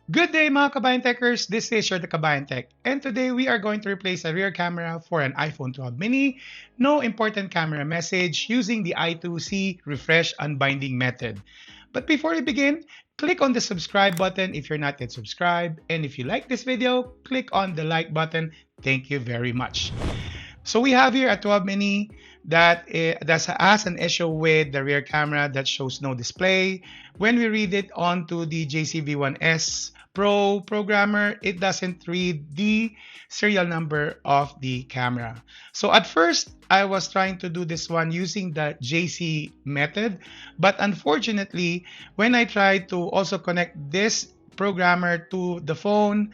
Good day mga kabayan techers, this is your Kabayan Tech, and today we are going to replace a rear camera for an iPhone 12 mini, no important camera message using the i2C refresh unbinding method. But before we begin, click on the subscribe button if you're not yet subscribed, and if you like this video, click on the like button. Thank you very much. So we have here a 12 mini that has an issue with the rear camera that shows no display. When we read it onto the JCV1S Pro programmer, it doesn't read the serial number of the camera. So at first, I was trying to do this one using the JC method, but unfortunately, when I tried to also connect this programmer to the phone,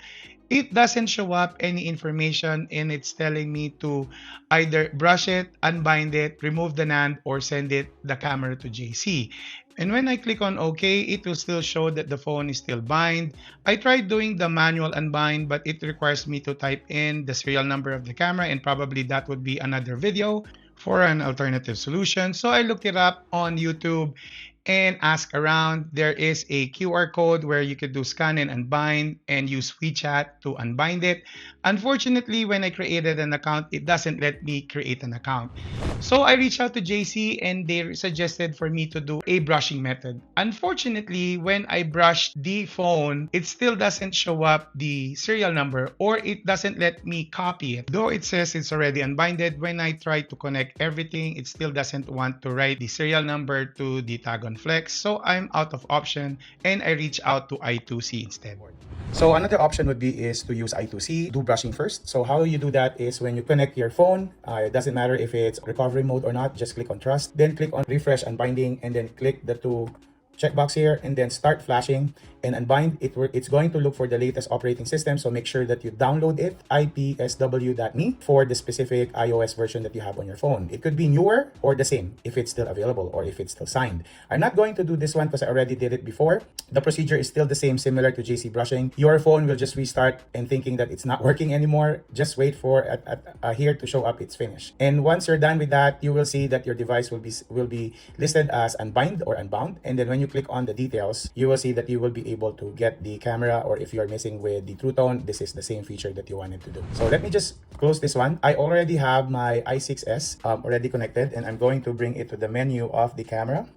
it doesn't show up any information, and it's telling me to either brush it, unbind it, remove the NAND, or send it the camera to JC. And when I click on OK, it will still show that the phone is still bind. I tried doing the manual unbind, but it requires me to type in the serial number of the camera, and probably that would be another video for an alternative solution. So I looked it up on YouTube and ask around. There is a QR code where you could do scan and unbind and use WeChat to unbind it. Unfortunately, when I created an account, it doesn't let me create an account. So I reached out to JC and they suggested for me to do a brushing method. Unfortunately, when I brushed the phone, it still doesn't show up the serial number, or it doesn't let me copy it. Though it says it's already unbinded, when I try to connect everything, it still doesn't want to write the serial number to the tag on flex. So I'm out of option and I reach out to i2C instead. So another option would be is to use i2C, do brushing first. So how you do that is when you connect your phone, it doesn't matter if it's recovery mode or not, just click on trust, then click on refresh unbinding, and then click the two checkbox here and then start flashing and unbind. It's going to look for the latest operating system, so make sure that you download it, ipsw.me, for the specific iOS version that you have on your phone. It could be newer or the same if it's still available or if it's still signed. I'm not going to do this one because I already did it before. The procedure is still the same, similar to JC brushing. Your phone will just restart and thinking that it's not working anymore. Just wait for here to show up it's finished. And once you're done with that, you will see that your device will be listed as unbind or unbound. And then when you click on the details, you will see that you will be able to get the camera, or if you're messing with the True Tone, this is the same feature that you wanted to do. So let me just close this one. I already have my i6s already connected, and I'm going to bring it to the menu of the camera.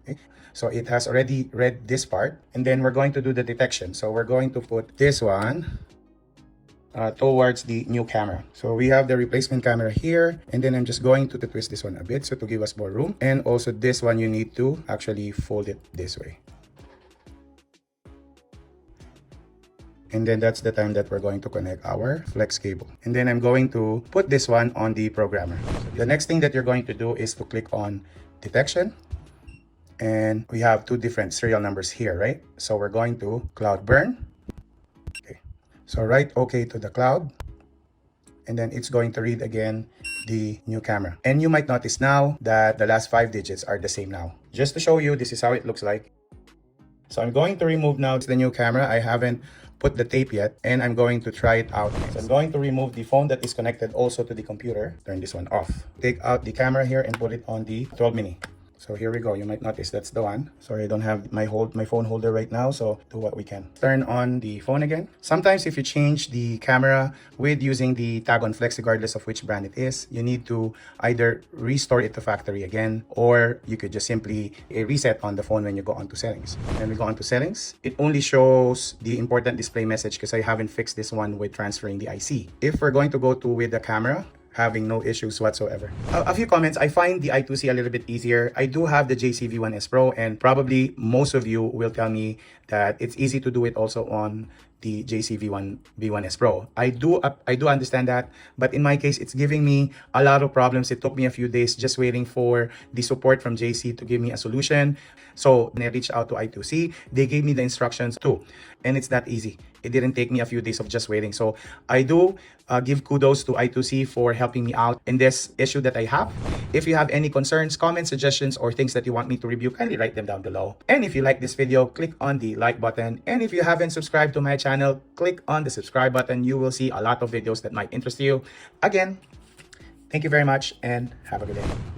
Okay. So it has already read this part, and then we're going to do the detection. So we're going to put this one towards the new camera. So we have the replacement camera here, and then I'm just going to twist this one a bit so to give us more room. And also this one, you need to actually fold it this way. And then that's the time that we're going to connect our flex cable. And then I'm going to put this one on the programmer. So the next thing that you're going to do is to click on detection. And we have two different serial numbers here, right? So we're going to cloud burn. Okay. So write OK to the cloud. And then it's going to read again the new camera. And you might notice now that the last 5 digits are the same now. Just to show you, this is how it looks like. So I'm going to remove now the new camera. I haven't put the tape yet, and I'm going to try it out. So I'm going to remove the phone that is connected also to the computer. Turn this one off. Take out the camera here and put it on the 12 mini. So here we go. You might notice that's the one. Sorry, I don't have my phone holder right now, so do what we can. Turn on the phone again. Sometimes if you change the camera with using the tag on flex, regardless of which brand it is, you need to either restore it to factory again, or you could just simply reset on the phone when you go onto settings. When we go onto settings, it only shows the important display message because I haven't fixed this one with transferring the IC. If we're going to go to with the camera, having no issues whatsoever. A few comments. I find the i2C a little bit easier. I do have the JCV1S Pro, and probably most of you will tell me that it's easy to do it also on the JCV1S Pro. I do understand that, but in my case, it's giving me a lot of problems. It took me a few days just waiting for the support from JC to give me a solution. So when I reached out to i2C, they gave me the instructions too, and it's that easy. It didn't take me a few days of just waiting. So I do give kudos to i2C for helping me out in this issue that I have. If you have any concerns, comments, suggestions, or things that you want me to review, kindly write them down below. And if you like this video, click on the like button. And if you haven't subscribed to my channel, click on the subscribe button. You will see a lot of videos that might interest you. Again, thank you very much and have a good day.